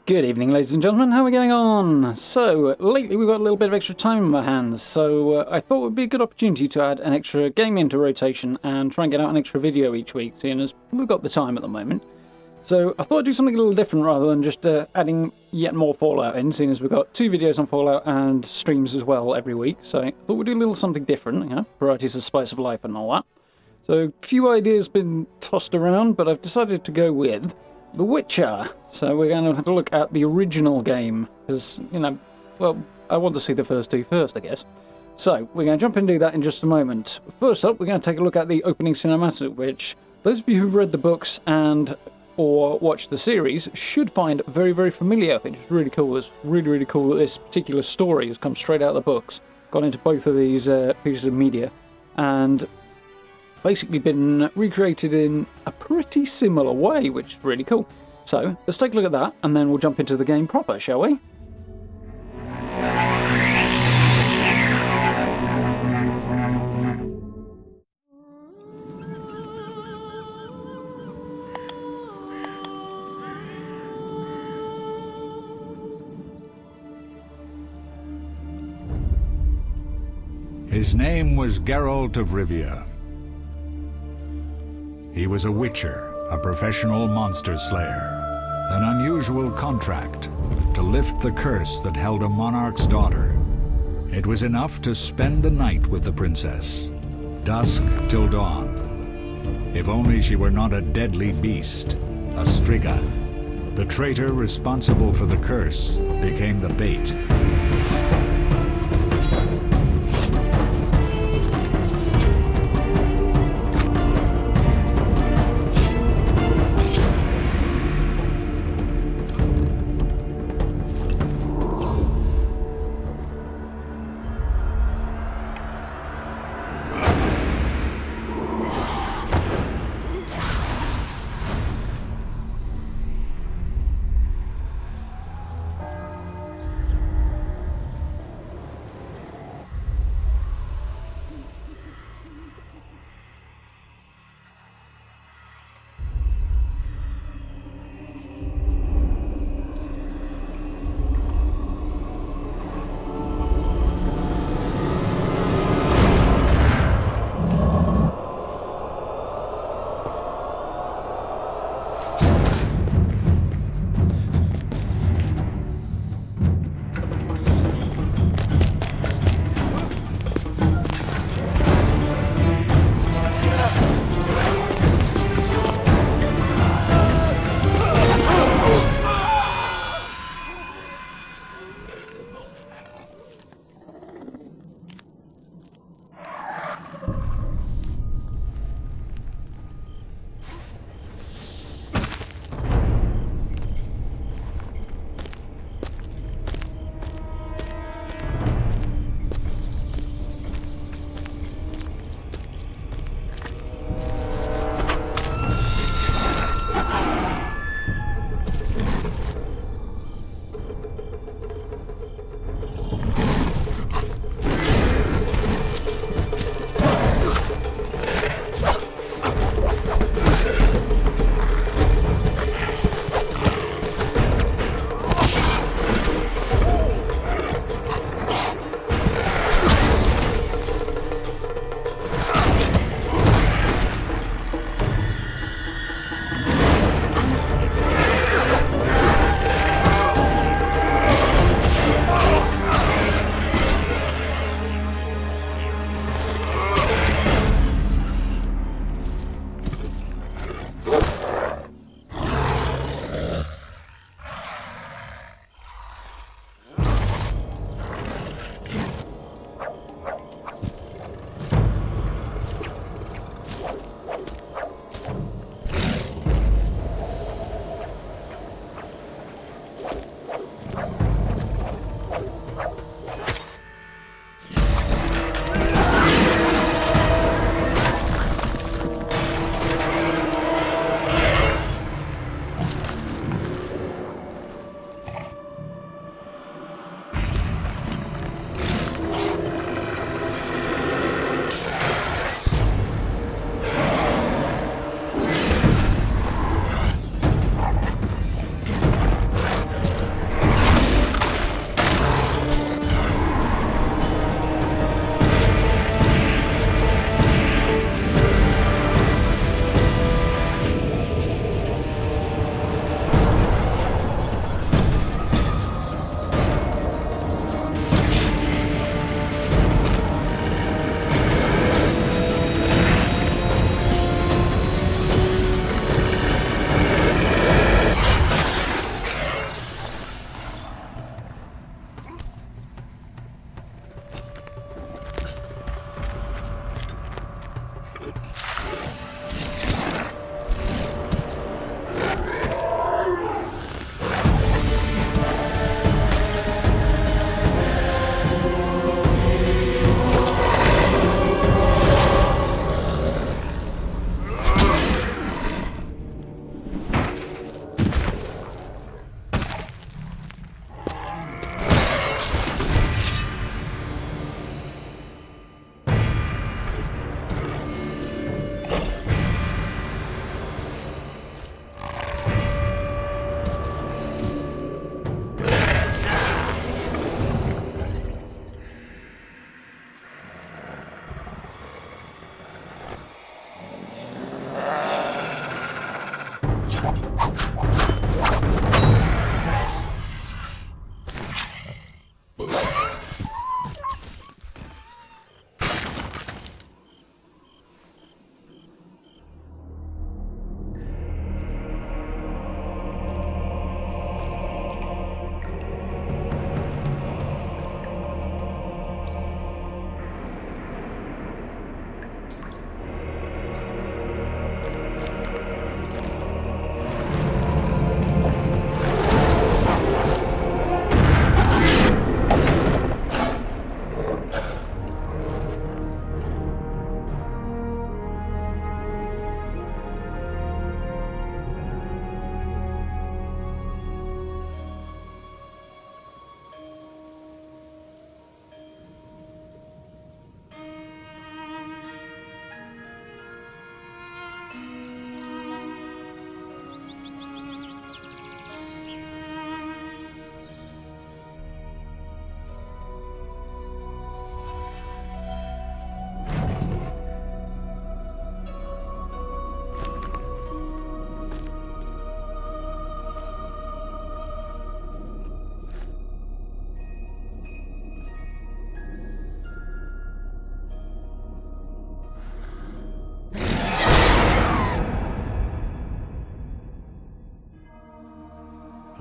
Good evening, ladies and gentlemen. How are we getting on? So, lately we've got a little bit of extra time in our hands, so I thought it would be a good opportunity to add an extra game into rotation and try and get out an extra video each week, seeing as we've got the time at the moment. So, I thought I'd do something a little different rather than just adding yet more Fallout in, seeing as we've got 2 videos on Fallout and streams as well every week. So, I thought we'd do a little something different, you know, variety's the spice of life and all that. So, a few ideas been tossed around, but I've decided to go with The Witcher. So we're going to have a look at the original game, because, you know, well, I want to see the first 2 first, I guess. So we're going to jump and do that in just a moment. First up, we're going to take a look at the opening cinematic, which those of you who've read the books and or watched the series should find very, very familiar. It's really cool. It's really, really cool that this particular story has come straight out of the books, gone into both of these pieces of media, and basically been recreated in a pretty similar way, which is really cool. So let's take a look at that, and then we'll jump into the game proper, shall we? His name was Geralt of Rivia. He was a witcher, a professional monster slayer. An unusual contract to lift the curse that held a monarch's daughter. It was enough to spend the night with the princess, dusk till dawn. If only she were not a deadly beast, a striga. The traitor responsible for the curse became the bait.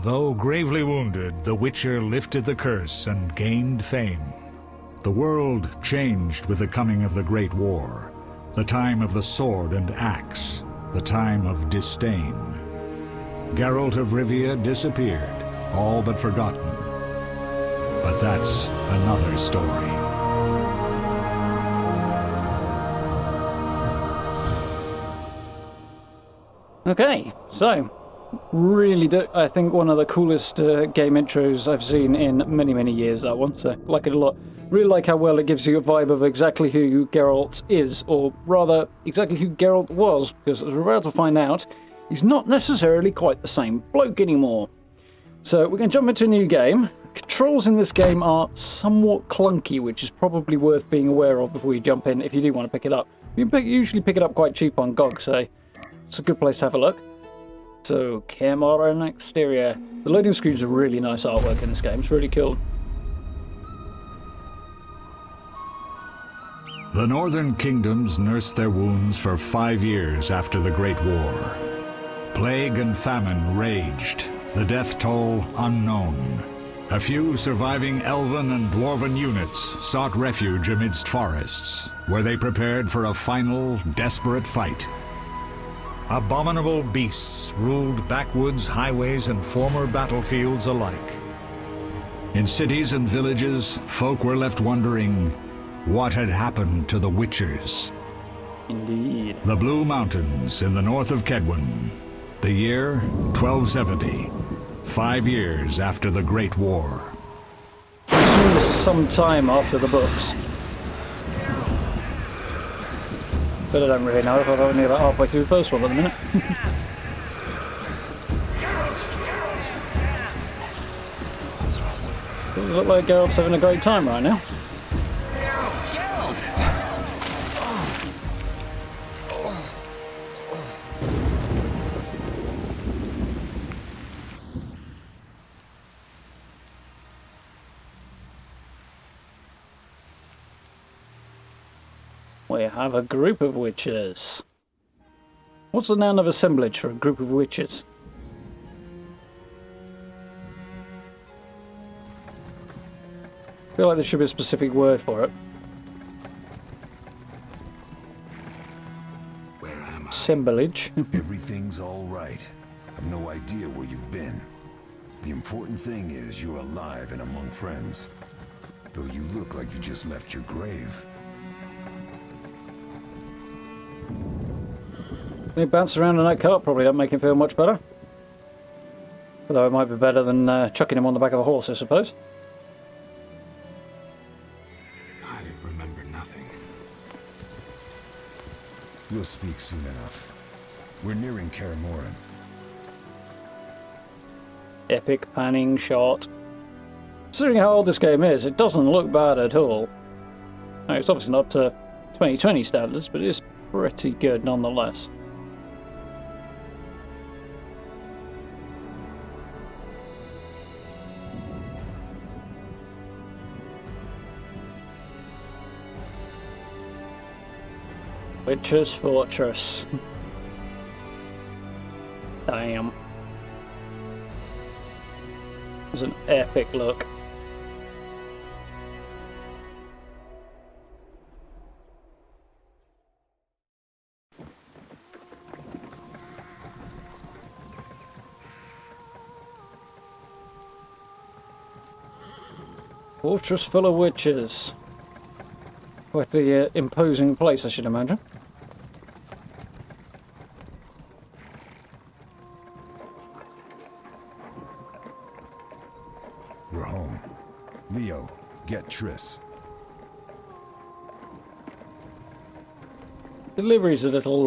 Though gravely wounded, the Witcher lifted the curse and gained fame. The world changed with the coming of the Great War, the time of the sword and axe, the time of disdain. Geralt of Rivia disappeared, all but forgotten. But that's another story. Okay, so really, I think one of the coolest game intros I've seen in many, many years, that one, so like it a lot. Really like how well it gives you a vibe of exactly who Geralt is, or rather, exactly who Geralt was, because as we're about to find out, he's not necessarily quite the same bloke anymore. So we're going to jump into a new game. Controls in this game are somewhat clunky, which is probably worth being aware of before you jump in, if you do want to pick it up. You can usually pick it up quite cheap on GOG, so it's a good place to have a look. So, camera and exterior. The loading screens are really nice artwork in this game, it's really cool. The northern kingdoms nursed their wounds for 5 years after the Great War. Plague and famine raged, the death toll unknown. A few surviving elven and dwarven units sought refuge amidst forests, where they prepared for a final, desperate fight. Abominable beasts ruled backwoods, highways, and former battlefields alike. In cities and villages, folk were left wondering what had happened to the Witchers. Indeed. The Blue Mountains in the north of Kedwen. The year 1270. 5 years after the Great War. I'm assuming this is some time after the books. But I don't really know, I'm only about halfway through the first one at the minute. Does it look like Geralt's having a great time right now? We have a group of witches. What's the noun of assemblage for a group of witches? I feel like there should be a specific word for it. Where am I? Assemblage. Everything's all right. I've no idea where you've been. The important thing is you're alive and among friends. Though you look like you just left your grave. Me bounce around in that cart probably don't make him feel much better. Although it might be better than chucking him on the back of a horse, I suppose. I remember nothing. We'll speak soon enough. We're nearing Karamoran. Epic panning shot. Considering how old this game is, it doesn't look bad at all. No, it's obviously not to 2020 standards, but it is pretty good nonetheless. Witcher's Fortress. Damn. It was an epic look. Fortress full of witches. Quite the imposing place, I should imagine. We're home. Leo, get Triss. Delivery's a little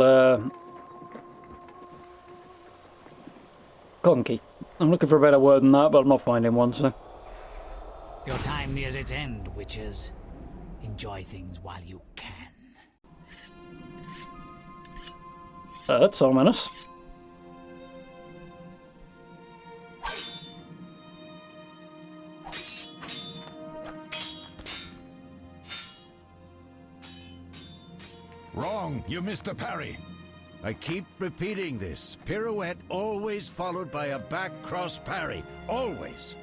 clunky. I'm looking for a better word than that, but I'm not finding one, so. Your time nears its end, witches. Enjoy things while you can. That's ominous. Wrong! You missed the parry! I keep repeating this. Pirouette always followed by a back cross parry. Always.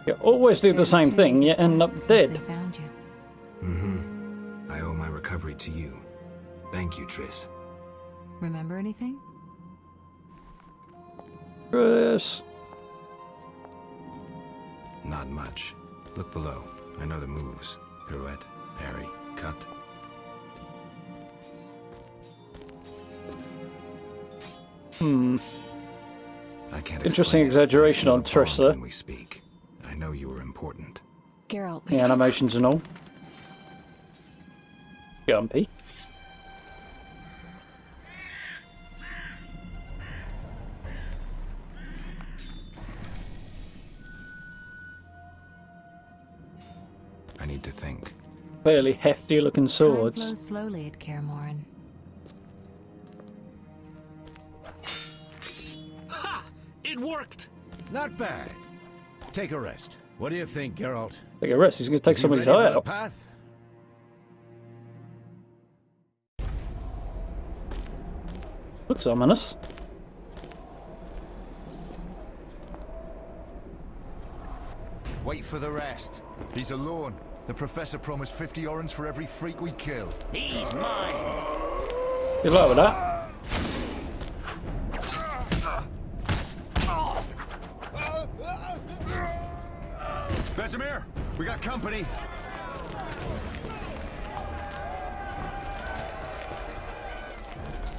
You always do the same thing, yet end up They dead. found you. I owe my recovery to you. Thank you, Triss. Remember anything? Chris. Not much. Look below. I know the moves. Pirouette, parry, cut. I can't Interesting explain it. exaggeration I feel on the Triss bond there. when we speak. I know you were important. Geralt, The animations and all. Gumpy. I need to think. Fairly hefty looking time swords. flows slowly at Kaer Morhen. Ha! It worked! Not bad. Take a rest. What do you think, Geralt? Take a rest, he's going to take Is he somebody's ready eye for the out. path? Looks ominous. Wait for the rest. He's alone. The Professor promised 50 orens for every freak we kill. He's mine! Good luck with that. Vesemir, we got company.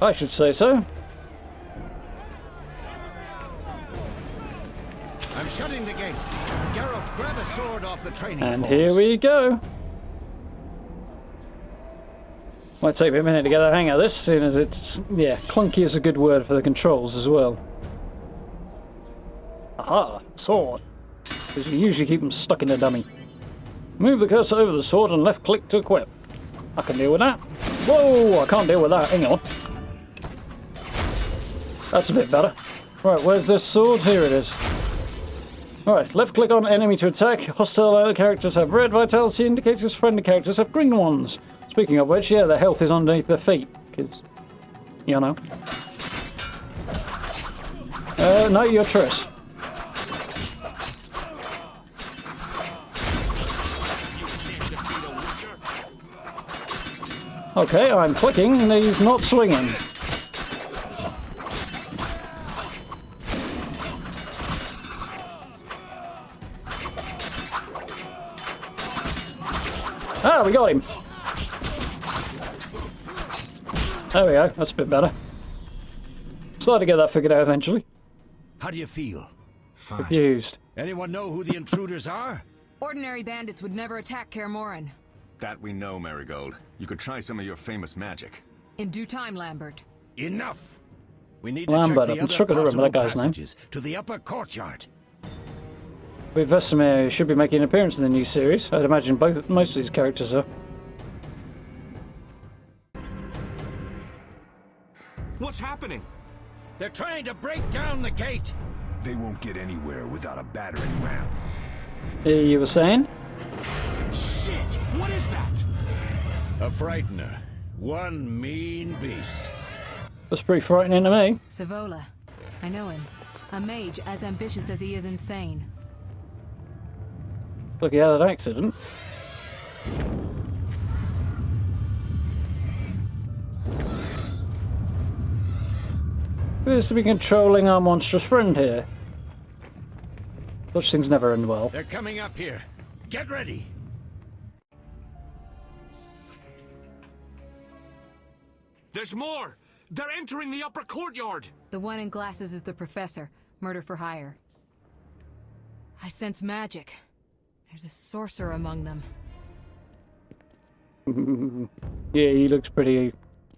I should say so. I'm shutting the gate. Geralt, grab a sword off the training And forms. here we go. Might take me a minute to get the hang of this, seeing as it's, yeah, clunky is a good word for the controls as well. Aha, sword. Because you usually keep them stuck in a dummy. Move the cursor over the sword and left click to equip. I can deal with that. Whoa, I can't deal with that, hang on. That's a bit better. Right, where's this sword? Here it is. Alright, left click on enemy to attack. Hostile characters have red vitality indicators, friendly characters have green ones. Speaking of which, yeah, their health is underneath their feet, because, you know. No, you're Triss. Okay, I'm clicking, and he's not swinging. Ah, we got him. There we go, that's a bit better. Slide to get that figured out eventually. How do you feel? Fine. Confused. Anyone know who the intruders are? Ordinary bandits would never attack Kaer Morhen. That we know, Marigold. You could try some of your famous magic. In due time, Lambert. Enough! We need to Lambert, check the I'm other struggling to remember that possible guy's name. passages to the upper courtyard. With Vesemir should be making an appearance in the new series. I'd imagine most of these characters are. What's happening? They're trying to break down the gate. They won't get anywhere without a battering ram. You were saying? Shit! What is that? A frightener. One mean beast. That's pretty frightening to me. Savola. I know him. A mage as ambitious as he is insane. Look, he had an accident. Appears to be controlling our monstrous friend here. Such things never end well. They're coming up here. Get ready. There's more! They're entering the upper courtyard! The one in glasses is the Professor. Murder for hire. I sense magic. There's a sorcerer among them. Yeah, he looks pretty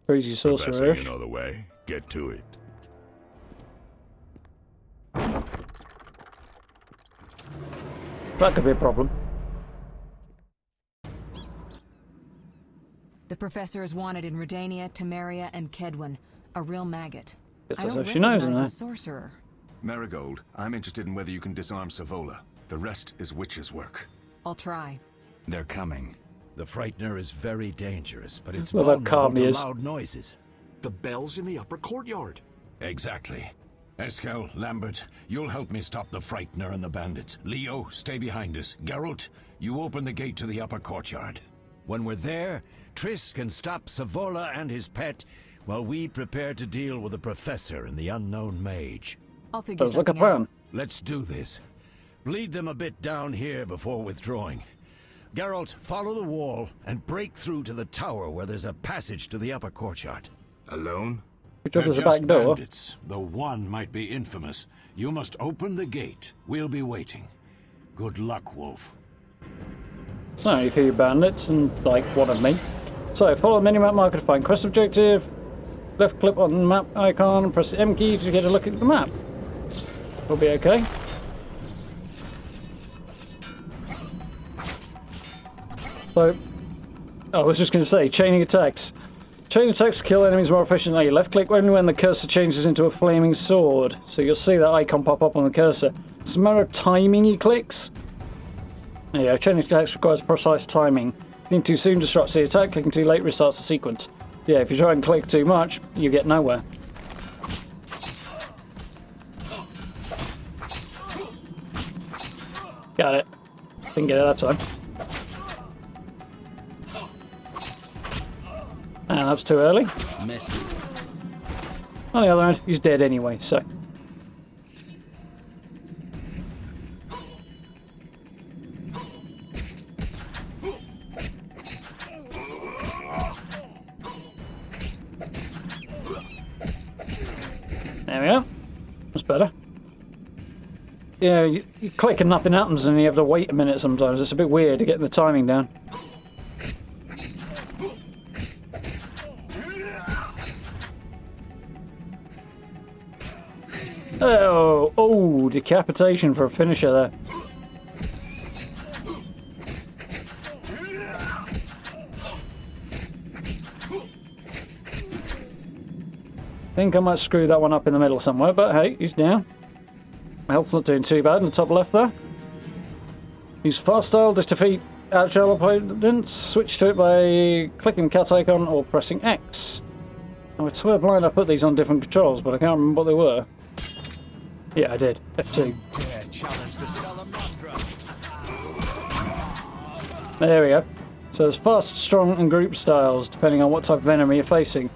crazy sorcerer-ish. you know the way. Get to it. That could be a problem. The Professor is wanted in Redania, Temeria, and Kedwen. A real maggot. It's I as don't if she knows recognize him the there. sorcerer. Marigold, I'm interested in whether you can disarm Savola. The rest is witch's work. I'll try. They're coming. The frightener is very dangerous, but it's Well, that vulnerable calmly to is. loud noises. the bells in the upper courtyard. Exactly. Eskel, Lambert, you'll help me stop the Frightener and the bandits. Leo, stay behind us. Geralt, you open the gate to the upper courtyard. When we're there, Triss can stop Savola and his pet while we prepare to deal with the Professor and the unknown mage. I'll figure Sounds like a something out. plan. Let's do this. Bleed them a bit down here before withdrawing. Geralt, follow the wall and break through to the tower where there's a passage to the upper courtyard. Alone? Good job, They're there's a just back door. bandits, though one might be infamous. You must open the gate. We'll be waiting. Good luck, Wolf. So, you few bandits and, like, one of me. So, follow the minimap marker to find quest objective. Left click on the map icon and press the M key to get a look at the map. We'll be okay. So, I was just going to say, chaining attacks. Chain attacks kill enemies more efficiently. Left click only when the cursor changes into a flaming sword. So you'll see that icon pop up on the cursor. It's a matter of timing he clicks. There you go, chaining attacks requires precise timing. Clicking too soon disrupts the attack, clicking too late restarts the sequence. Yeah, if you try and click too much, you get nowhere. Got it. Didn't get it that time. And that was too early. On the other hand, he's dead anyway, so. There we go. That's better. Yeah, you click and nothing happens and you have to wait a minute sometimes. It's a bit weird to get the timing down. Oh, decapitation for a finisher there. Think I might screw that one up in the middle somewhere, but hey, he's down. My health's not doing too bad in the top left there. Use fast style to defeat agile opponents. Switch to it by clicking the cat icon or pressing X. I would swear blind I put these on different controls, but I can't remember what they were. Yeah, I did. F2. There we go. So there's fast, strong, and group styles, depending on what type of enemy you're facing.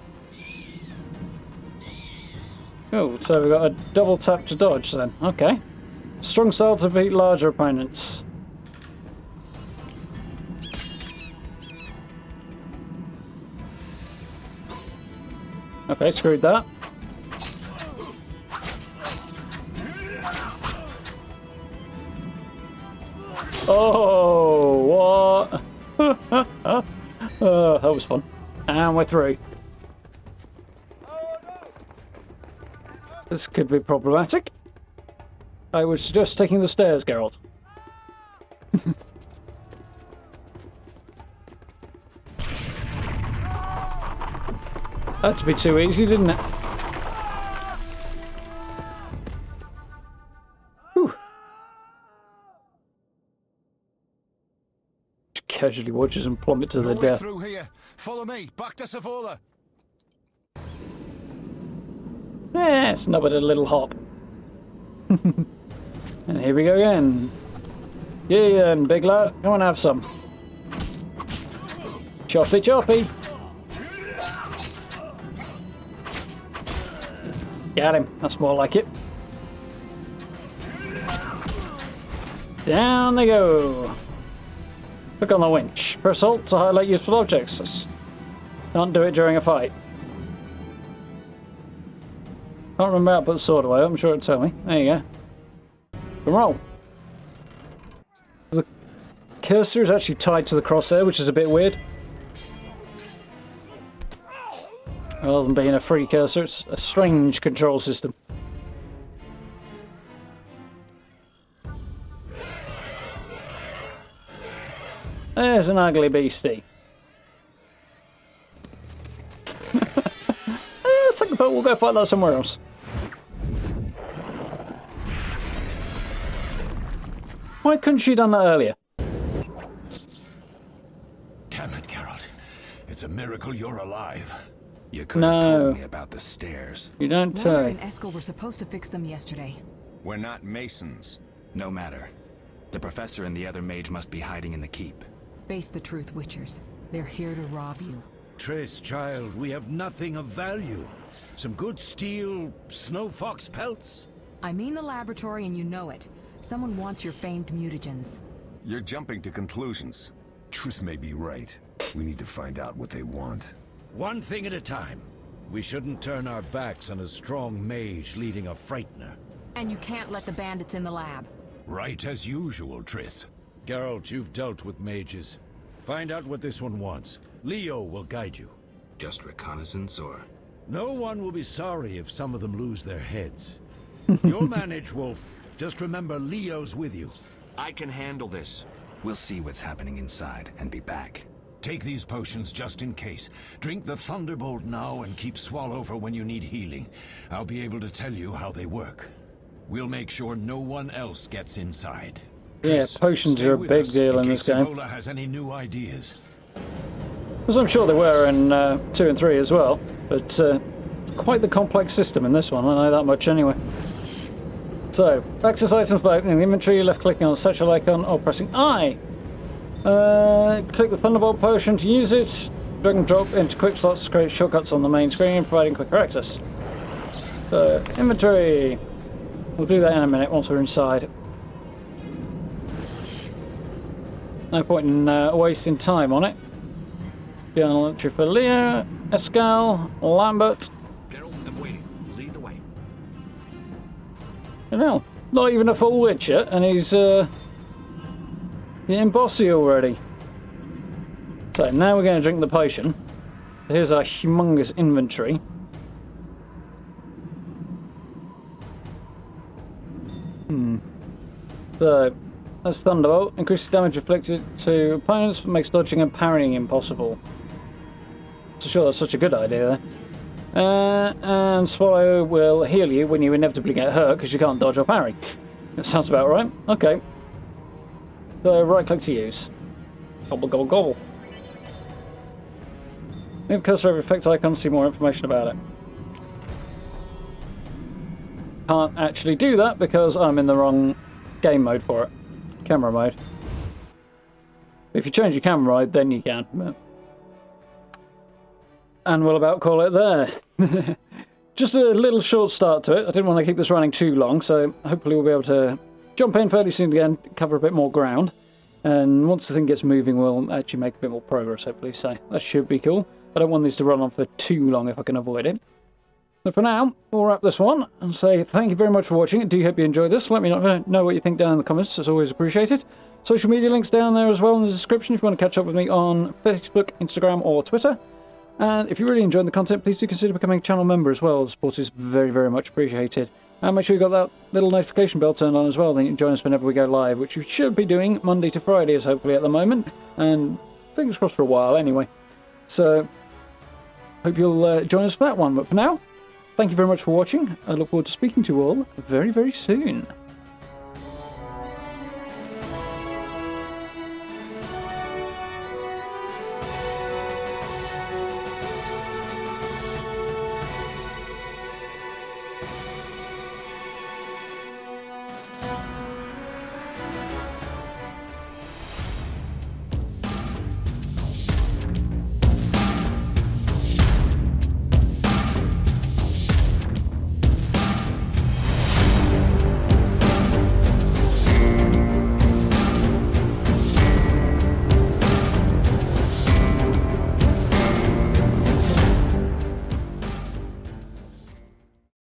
Oh, so we've got a double tap to dodge then. Okay. Strong style to defeat larger opponents. Okay, screwed that. Oh, what? That was fun. And we're through. This could be problematic. I would suggest taking the stairs, Geralt. That'd be too easy, didn't it? Whew. Casually watches and plummet to their death. Through here. Follow me. Back to Savola. Yeah, it's not but a little hop. And here we go again. Yeah, and big lad, come and have some. Choppy choppy. Got him. That's more like it. Down they go. Look on the winch. Press Alt to highlight useful objects. Can't do it during a fight. Can't remember how to put the sword away. I'm sure it'll tell me. There you go. Can roll. The cursor is actually tied to the crosshair, which is a bit weird. Rather than being a free cursor, it's a strange control system. There's an ugly beastie. Let's take the boat, we'll go fight that somewhere else. Why couldn't she have done that earlier? Damn it, Geralt. It's a miracle you're alive. You could have No. told me about the stairs. You don't Warner and Eskel were supposed to fix them yesterday. We're not masons. No matter. The professor and the other mage must be hiding in the keep. Face the truth, Witchers. They're here to rob you. Triss, child, we have nothing of value. Some good steel snow fox pelts? I mean the laboratory and you know it. Someone wants your famed mutagens. You're jumping to conclusions. Triss may be right. We need to find out what they want. One thing at a time. We shouldn't turn our backs on a strong mage leading a frightener. And you can't let the bandits in the lab. Right as usual, Triss. Geralt, you've dealt with mages. Find out what this one wants. Leo will guide you. Just reconnaissance, or...? No one will be sorry if some of them lose their heads. You'll manage, Wolf. Just remember Leo's with you. I can handle this. We'll see what's happening inside and be back. Take these potions just in case. Drink the Thunderbolt now and keep Swallow for when you need healing. I'll be able to tell you how they work. We'll make sure no one else gets inside. Yeah, Triss, potions stay are a with big us deal in case this game. Savola has any new ideas. As I'm sure they were in 2 and 3 as well, but quite the complex system in this one, I know that much anyway. So, access items by opening the inventory, left clicking on the satchel icon or pressing I. Click the Thunderbolt potion to use it. Drag and drop into quick slots to create shortcuts on the main screen, providing quicker access. So, inventory. We'll do that in a minute once we're inside. No point in wasting time on it. Journal entry for Leo, Escal, Lambert. Geralt, I'm waiting. Lead the way. You know, not even a full witch yet, and he's getting bossy already. So now we're going to drink the potion. Here's our humongous inventory. So that's Thunderbolt. Increases damage inflicted to opponents, makes dodging and parrying impossible. So sure, that's such a good idea there. And Swallow will heal you when you inevitably get hurt because you can't dodge or parry. That sounds about right. Okay. So right click to use. Gobble gobble gobble. Move cursor over effect icon to see more information about it. Can't actually do that because I'm in the wrong game mode for it. Camera mode. If you change your camera mode, then you can. But... And we'll about call it there. Just a little short start to it. I didn't want to keep this running too long, so hopefully we'll be able to jump in fairly soon again, cover a bit more ground. And once the thing gets moving, we'll actually make a bit more progress, hopefully. So that should be cool. I don't want these to run on for too long if I can avoid it. But for now, we'll wrap this one and say thank you very much for watching. I do hope you enjoyed this. Let me know what you think down in the comments. It's always appreciated. Social media links down there as well in the description if you want to catch up with me on Facebook, Instagram or Twitter. And if you really enjoyed the content, please do consider becoming a channel member as well. The support is very, very much appreciated. And make sure you've got that little notification bell turned on as well. Then you can join us whenever we go live, which we should be doing Monday to Fridays, hopefully, at the moment. And fingers crossed for a while anyway. So, hope you'll join us for that one. But for now, thank you very much for watching. I look forward to speaking to you all very, very soon.